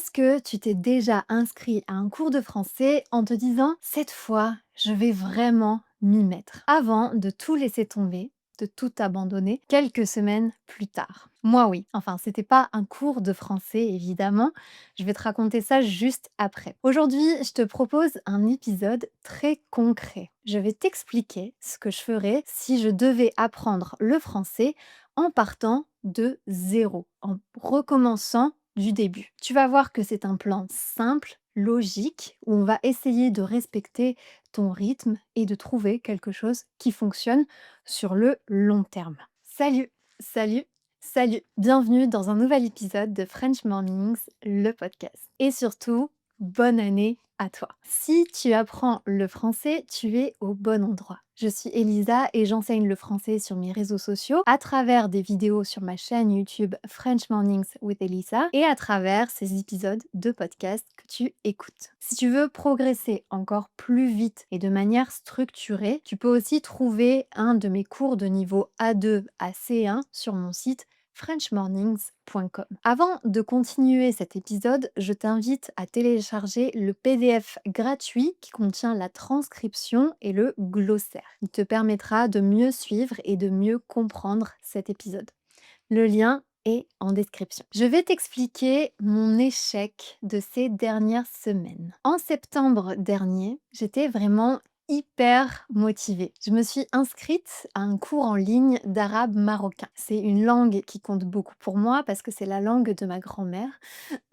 Est-ce que tu t'es déjà inscrit à un cours de français en te disant cette fois, je vais vraiment m'y mettre avant de tout laisser tomber, de tout abandonner quelques semaines plus tard? Moi oui, enfin c'était pas un cours de français évidemment, je vais te raconter ça juste après. Aujourd'hui, je te propose un épisode très concret. Je vais t'expliquer ce que je ferais si je devais apprendre le français en partant de zéro, en recommençant du début. Tu vas voir que c'est un plan simple, logique, où on va essayer de respecter ton rythme et de trouver quelque chose qui fonctionne sur le long terme. Salut, salut, salut. Bienvenue dans un nouvel épisode de French Mornings, le podcast. Et surtout, bonne année à toi. Si tu apprends le français, tu es au bon endroit. Je suis Elisa et j'enseigne le français sur mes réseaux sociaux à travers des vidéos sur ma chaîne YouTube French Mornings with Elisa et à travers ces épisodes de podcast que tu écoutes. Si tu veux progresser encore plus vite et de manière structurée, tu peux aussi trouver un de mes cours de niveau A2 à C1 sur mon site frenchmornings.com. Avant de continuer cet épisode, je t'invite à télécharger le PDF gratuit qui contient la transcription et le glossaire. Il te permettra de mieux suivre et de mieux comprendre cet épisode. Le lien est en description. Je vais t'expliquer mon échec de ces dernières semaines. En septembre dernier, j'étais vraiment hyper motivée. Je me suis inscrite à un cours en ligne d'arabe marocain. C'est une langue qui compte beaucoup pour moi parce que c'est la langue de ma grand-mère.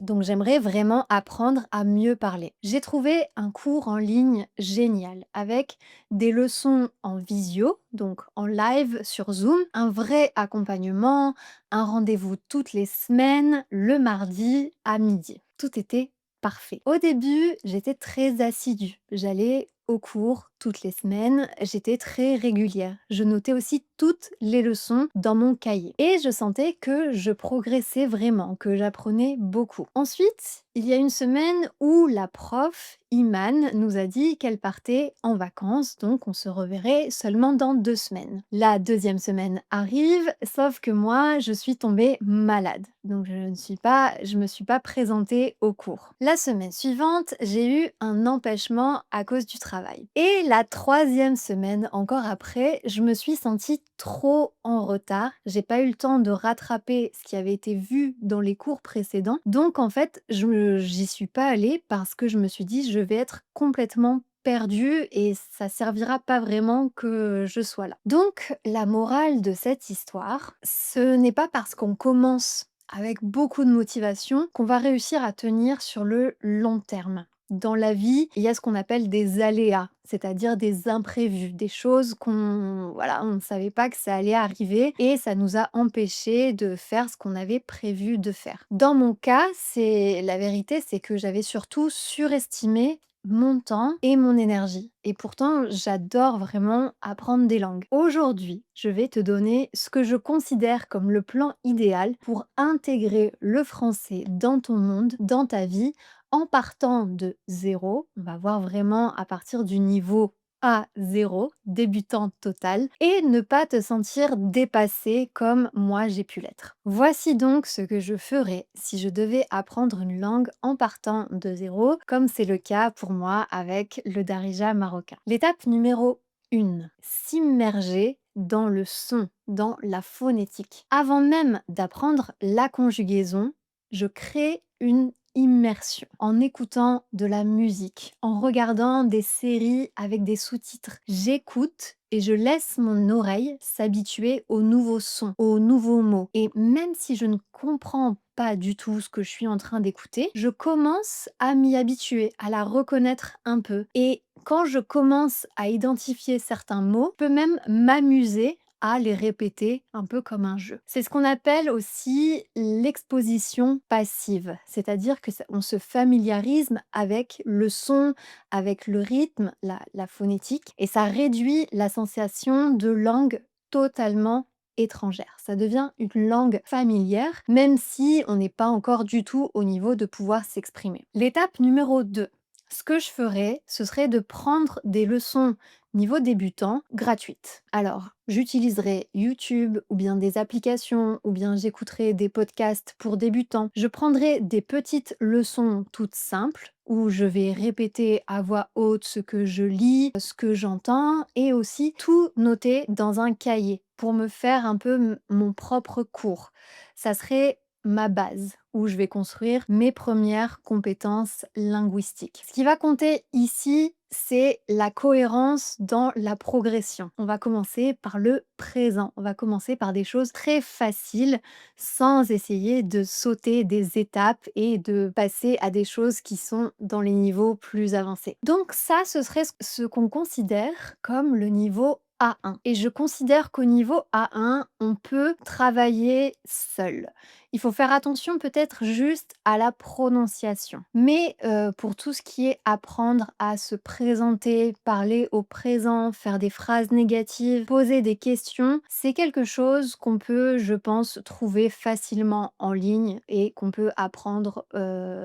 Donc j'aimerais vraiment apprendre à mieux parler. J'ai trouvé un cours en ligne génial avec des leçons en visio, donc en live sur Zoom, un vrai accompagnement, un rendez-vous toutes les semaines, le mardi à midi. Tout était parfait. Au début, j'étais très assidue. J'allais au cours toutes les semaines, j'étais très régulière. Je notais aussi toutes les leçons dans mon cahier. Et je sentais que je progressais vraiment, que j'apprenais beaucoup. Ensuite, il y a une semaine où la prof, Iman, nous a dit qu'elle partait en vacances, donc on se reverrait seulement dans 2 semaines. La deuxième semaine arrive, sauf que moi, je suis tombée malade. Donc je me suis pas présentée au cours. La semaine suivante, j'ai eu un empêchement à cause du travail. Et la troisième semaine, encore après, je me suis sentie trop en retard. J'ai pas eu le temps de rattraper ce qui avait été vu dans les cours précédents. Donc en fait, j'y suis pas allée parce que je me suis dit je vais être complètement perdue et ça servira pas vraiment que je sois là. Donc la morale de cette histoire, ce n'est pas parce qu'on commence avec beaucoup de motivation qu'on va réussir à tenir sur le long terme. Dans la vie, il y a ce qu'on appelle des aléas, c'est-à-dire des imprévus, des choses on ne savait pas que ça allait arriver et ça nous a empêchés de faire ce qu'on avait prévu de faire. Dans mon cas, c'est la vérité, c'est que j'avais surtout surestimé mon temps et mon énergie. Et pourtant, j'adore vraiment apprendre des langues. Aujourd'hui, je vais te donner ce que je considère comme le plan idéal pour intégrer le français dans ton monde, dans ta vie, en partant de zéro. On va voir vraiment à partir du niveau A0, débutant total, et ne pas te sentir dépassé comme moi j'ai pu l'être. Voici donc ce que je ferais si je devais apprendre une langue en partant de zéro, comme c'est le cas pour moi avec le Darija marocain. L'étape numéro 1, s'immerger dans le son, dans la phonétique. Avant même d'apprendre la conjugaison, je crée une immersion en écoutant de la musique, en regardant des séries avec des sous-titres. J'écoute et je laisse mon oreille s'habituer aux nouveaux sons, aux nouveaux mots. Et même si je ne comprends pas du tout ce que je suis en train d'écouter, je commence à m'y habituer, à la reconnaître un peu. Et quand je commence à identifier certains mots, je peux même m'amuser à les répéter un peu comme un jeu. C'est ce qu'on appelle aussi l'exposition passive, c'est-à-dire que on se familiarise avec le son, avec le rythme, la phonétique, et ça réduit la sensation de langue totalement étrangère. Ça devient une langue familière, même si on n'est pas encore du tout au niveau de pouvoir s'exprimer. L'étape numéro 2, Ce que je ferais, ce serait de prendre des leçons niveau débutant gratuites. Alors, j'utiliserai YouTube ou bien des applications ou bien j'écouterai des podcasts pour débutants. Je prendrai des petites leçons toutes simples où je vais répéter à voix haute ce que je lis, ce que j'entends et aussi tout noter dans un cahier pour me faire un peu mon propre cours. Ça serait ma base où je vais construire mes premières compétences linguistiques. Ce qui va compter ici, c'est la cohérence dans la progression. On va commencer par le présent. On va commencer par des choses très faciles sans essayer de sauter des étapes et de passer à des choses qui sont dans les niveaux plus avancés. Donc ça, ce serait ce qu'on considère comme le niveau A1. Et je considère qu'au niveau A1, on peut travailler seul. Il faut faire attention peut-être juste à la prononciation. Mais pour tout ce qui est apprendre à se présenter, parler au présent, faire des phrases négatives, poser des questions, c'est quelque chose qu'on peut, je pense, trouver facilement en ligne et qu'on peut apprendre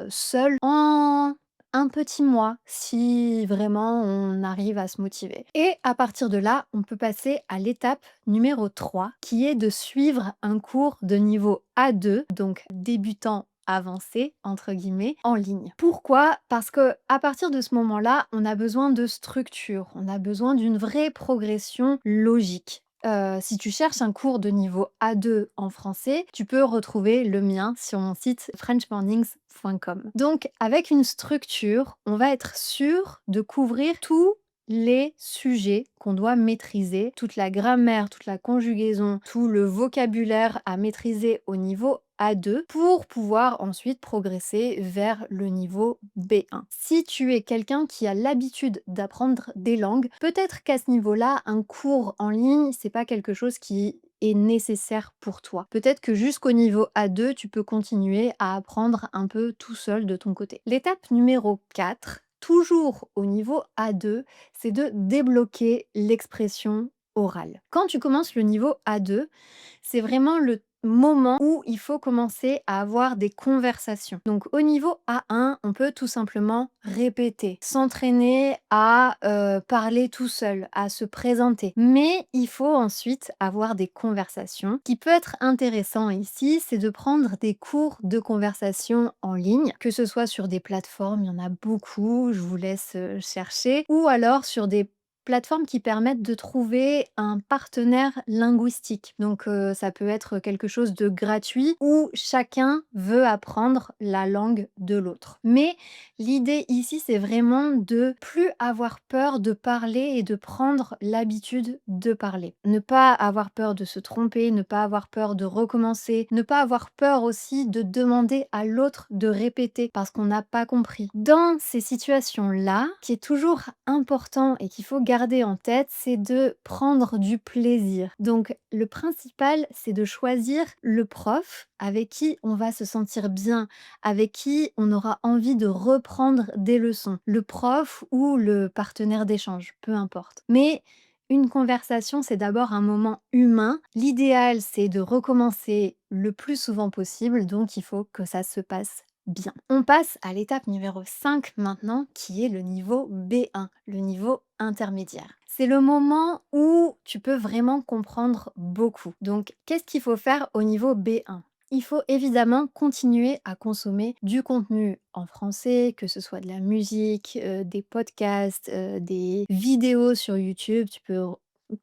seul en un petit mois si vraiment on arrive à se motiver. Et à partir de là, on peut passer à l'étape numéro 3, qui est de suivre un cours de niveau A2, donc débutant avancé entre guillemets en ligne. Pourquoi? Parce que à partir de ce moment-là, on a besoin de structure, on a besoin d'une vraie progression logique. Si tu cherches un cours de niveau A2 en français, tu peux retrouver le mien sur mon site frenchmornings.com. Donc, avec une structure, on va être sûr de couvrir tous les sujets qu'on doit maîtriser, toute la grammaire, toute la conjugaison, tout le vocabulaire à maîtriser au niveau A2 pour pouvoir ensuite progresser vers le niveau B1. Si tu es quelqu'un qui a l'habitude d'apprendre des langues, peut-être qu'à ce niveau-là, un cours en ligne, c'est pas quelque chose qui est nécessaire pour toi. Peut-être que jusqu'au niveau A2, tu peux continuer à apprendre un peu tout seul de ton côté. L'étape numéro 4, toujours au niveau A2, c'est de débloquer l'expression orale. Quand tu commences le niveau A2, c'est vraiment le moment où il faut commencer à avoir des conversations. Donc au niveau A1, on peut tout simplement répéter, s'entraîner à parler tout seul, à se présenter. Mais il faut ensuite avoir des conversations. Ce qui peut être intéressant ici, c'est de prendre des cours de conversation en ligne, que ce soit sur des plateformes, il y en a beaucoup, je vous laisse chercher, ou alors sur des plateformes qui permettent de trouver un partenaire linguistique. Donc ça peut être quelque chose de gratuit où chacun veut apprendre la langue de l'autre. Mais l'idée ici, c'est vraiment de plus avoir peur de parler et de prendre l'habitude de parler. Ne pas avoir peur de se tromper, ne pas avoir peur de recommencer, ne pas avoir peur aussi de demander à l'autre de répéter parce qu'on n'a pas compris. Dans ces situations-là, qui est toujours important et qu'il faut garder en tête, c'est de prendre du plaisir. Donc le principal, c'est de choisir le prof avec qui on va se sentir bien, avec qui on aura envie de reprendre des leçons. Le prof ou le partenaire d'échange, peu importe. Mais une conversation, c'est d'abord un moment humain. L'idéal, c'est de recommencer le plus souvent possible, donc il faut que ça se passe bien. On passe à l'étape numéro 5 maintenant, qui est le niveau B1, le niveau intermédiaire. C'est le moment où tu peux vraiment comprendre beaucoup. Donc, qu'est-ce qu'il faut faire au niveau B1? Il faut évidemment continuer à consommer du contenu en français, que ce soit de la musique, des podcasts, des vidéos sur YouTube. Tu peux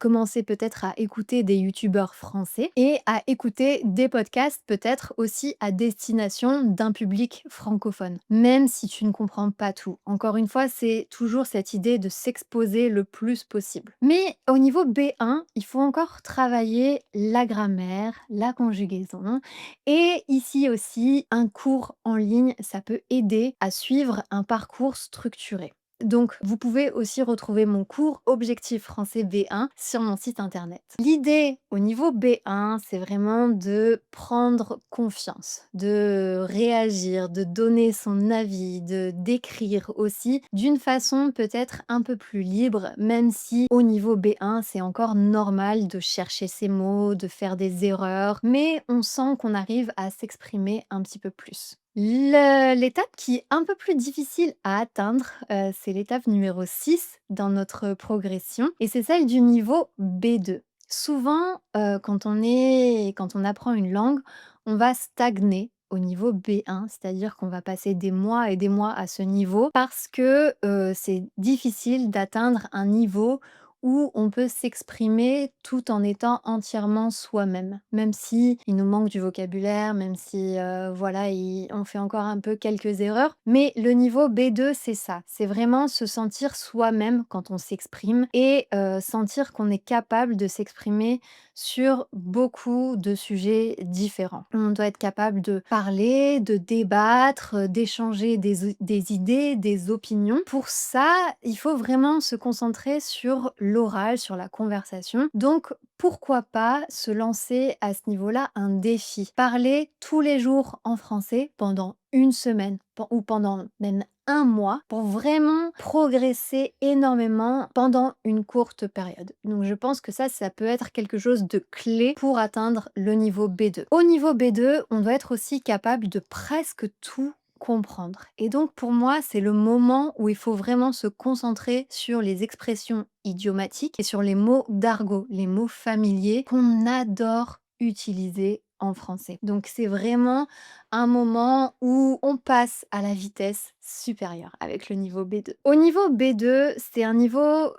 commencer peut-être à écouter des youtubeurs français et à écouter des podcasts peut-être aussi à destination d'un public francophone, même si tu ne comprends pas tout. Encore une fois, c'est toujours cette idée de s'exposer le plus possible. Mais au niveau B1, il faut encore travailler la grammaire, la conjugaison et ici aussi, un cours en ligne, ça peut aider à suivre un parcours structuré. Donc, vous pouvez aussi retrouver mon cours Objectif français B1 sur mon site internet. L'idée au niveau B1, c'est vraiment de prendre confiance, de réagir, de donner son avis, de d'écrire aussi d'une façon peut-être un peu plus libre, même si au niveau B1, c'est encore normal de chercher ses mots, de faire des erreurs, mais on sent qu'on arrive à s'exprimer un petit peu plus. L'étape qui est un peu plus difficile à atteindre, c'est l'étape numéro 6 dans notre progression et c'est celle du niveau B2. Souvent, quand on apprend une langue, on va stagner au niveau B1, c'est-à-dire qu'on va passer des mois et des mois à ce niveau parce que, c'est difficile d'atteindre un niveau où on peut s'exprimer tout en étant entièrement soi-même. Même si il nous manque du vocabulaire, même si, voilà, on fait encore un peu quelques erreurs. Mais le niveau B2, c'est ça. C'est vraiment se sentir soi-même quand on s'exprime et sentir qu'on est capable de s'exprimer sur beaucoup de sujets différents. On doit être capable de parler, de débattre, d'échanger des idées, des opinions. Pour ça, il faut vraiment se concentrer sur l'oral, sur la conversation. Donc, pourquoi pas se lancer à ce niveau-là un défi? Parler tous les jours en français pendant une semaine ou pendant même un mois pour vraiment progresser énormément pendant une courte période. Donc je pense que ça peut être quelque chose de clé pour atteindre le niveau B2. Au niveau B2, on doit être aussi capable de presque tout comprendre. Et donc pour moi, c'est le moment où il faut vraiment se concentrer sur les expressions idiomatiques et sur les mots d'argot, les mots familiers qu'on adore utiliser en français. Donc c'est vraiment un moment où on passe à la vitesse supérieure avec le niveau B2. Au niveau B2, c'est un niveau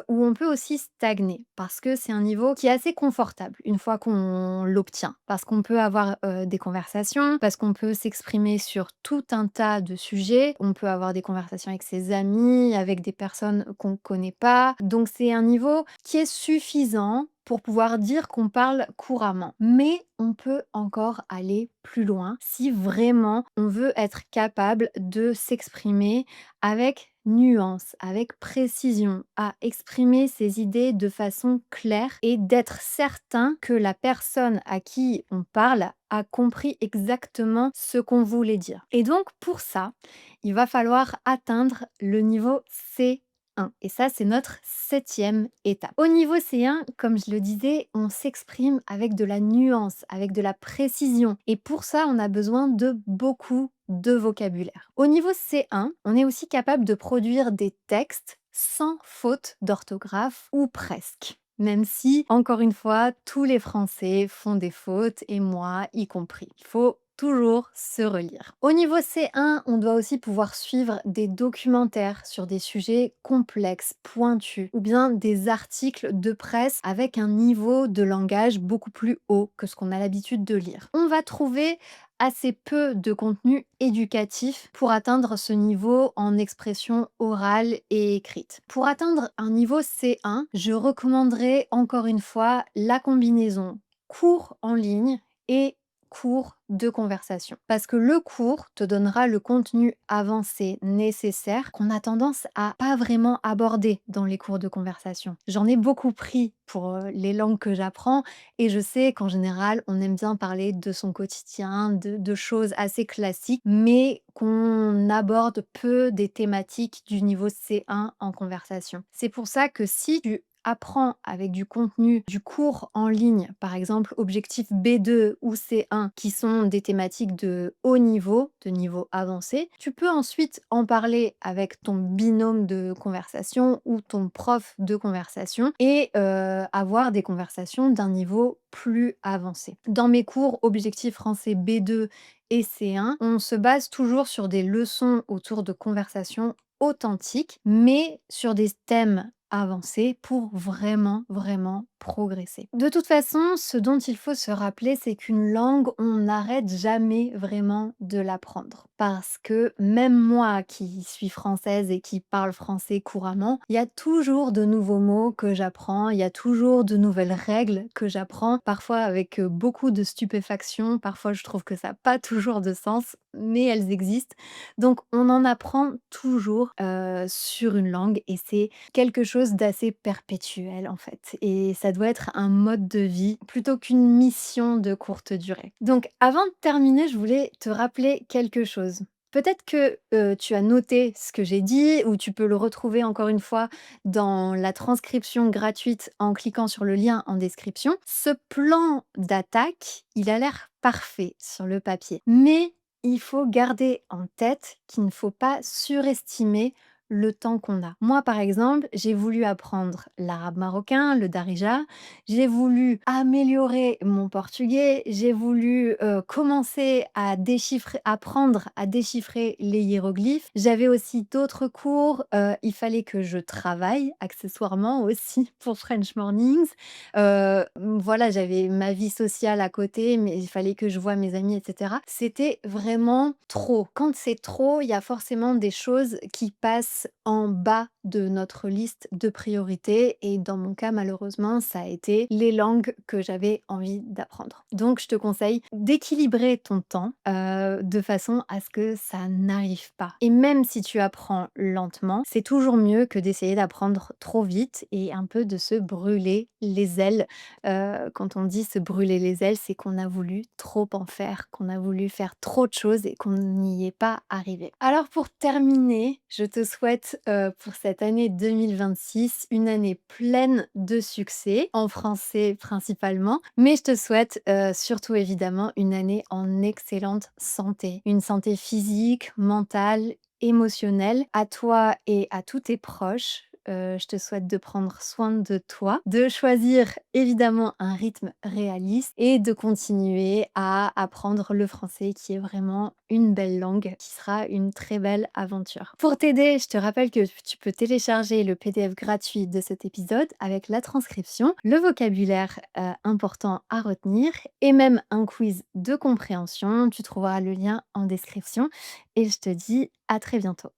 où on peut aussi stagner parce que c'est un niveau qui est assez confortable une fois qu'on l'obtient. Parce qu'on peut avoir des conversations, parce qu'on peut s'exprimer sur tout un tas de sujets, on peut avoir des conversations avec ses amis, avec des personnes qu'on ne connaît pas. Donc c'est un niveau qui est suffisant pour pouvoir dire qu'on parle couramment. Mais on peut encore aller plus loin si vraiment on veut être capable de s'exprimer avec nuance, avec précision, à exprimer ses idées de façon claire et d'être certain que la personne à qui on parle a compris exactement ce qu'on voulait dire. Et donc pour ça, il va falloir atteindre le niveau C1. Et ça, c'est notre septième étape. Au niveau C1, comme je le disais, on s'exprime avec de la nuance, avec de la précision. Et pour ça, on a besoin de beaucoup de vocabulaire. Au niveau C1, on est aussi capable de produire des textes sans faute d'orthographe ou presque. Même si, encore une fois, tous les Français font des fautes et moi y compris. Il faut toujours se relire. Au niveau C1, on doit aussi pouvoir suivre des documentaires sur des sujets complexes, pointus, ou bien des articles de presse avec un niveau de langage beaucoup plus haut que ce qu'on a l'habitude de lire. On va trouver assez peu de contenu éducatif pour atteindre ce niveau en expression orale et écrite. Pour atteindre un niveau C1, je recommanderais encore une fois la combinaison cours en ligne et cours de conversation. Parce que le cours te donnera le contenu avancé nécessaire qu'on a tendance à pas vraiment aborder dans les cours de conversation. J'en ai beaucoup pris pour les langues que j'apprends et je sais qu'en général, on aime bien parler de son quotidien, de choses assez classiques, mais qu'on aborde peu des thématiques du niveau C1 en conversation. C'est pour ça que si tu apprends avec du contenu, du cours en ligne, par exemple objectif B2 ou C1, qui sont des thématiques de haut niveau, de niveau avancé, tu peux ensuite en parler avec ton binôme de conversation ou ton prof de conversation et avoir des conversations d'un niveau plus avancé. Dans mes cours objectif français B2 et C1, on se base toujours sur des leçons autour de conversations authentiques, mais sur des thèmes avancés pour vraiment, vraiment progresser. De toute façon, ce dont il faut se rappeler, c'est qu'une langue, on n'arrête jamais vraiment de l'apprendre. Parce que même moi qui suis française et qui parle français couramment, il y a toujours de nouveaux mots que j'apprends, il y a toujours de nouvelles règles que j'apprends, parfois avec beaucoup de stupéfaction, parfois je trouve que ça n'a pas toujours de sens, mais elles existent. Donc on en apprend toujours sur une langue et c'est quelque chose d'assez perpétuel en fait. Et ça doit être un mode de vie plutôt qu'une mission de courte durée. Donc avant de terminer, je voulais te rappeler quelque chose. Peut-être que tu as noté ce que j'ai dit ou tu peux le retrouver encore une fois dans la transcription gratuite en cliquant sur le lien en description. Ce plan d'attaque, il a l'air parfait sur le papier. Mais il faut garder en tête qu'il ne faut pas surestimer le temps qu'on a. Moi, par exemple, j'ai voulu apprendre l'arabe marocain, le darija, j'ai voulu améliorer mon portugais, j'ai voulu commencer à déchiffrer, apprendre à déchiffrer les hiéroglyphes. J'avais aussi d'autres cours, il fallait que je travaille accessoirement aussi pour French Mornings. Voilà, j'avais ma vie sociale à côté, mais il fallait que je voie mes amis et cetera. C'était vraiment trop. Quand c'est trop, il y a forcément des choses qui passent en bas de notre liste de priorités et dans mon cas, malheureusement, ça a été les langues que j'avais envie d'apprendre. Donc je te conseille d'équilibrer ton temps, de façon à ce que ça n'arrive pas. Et même si tu apprends lentement, c'est toujours mieux que d'essayer d'apprendre trop vite et un peu de se brûler les ailes. Quand on dit se brûler les ailes, c'est qu'on a voulu trop en faire, qu'on a voulu faire trop de choses et qu'on n'y est pas arrivé. Alors pour terminer, je te souhaite, pour cette année 2026, une année pleine de succès, en français principalement, mais je te souhaite, surtout évidemment une année en excellente santé. Une santé physique, mentale, émotionnelle, à toi et à tous tes proches. Je te souhaite de prendre soin de toi, de choisir évidemment un rythme réaliste et de continuer à apprendre le français qui est vraiment une belle langue, qui sera une très belle aventure. Pour t'aider, je te rappelle que tu peux télécharger le PDF gratuit de cet épisode avec la transcription, le vocabulaire important à retenir et même un quiz de compréhension. Tu trouveras le lien en description et je te dis à très bientôt.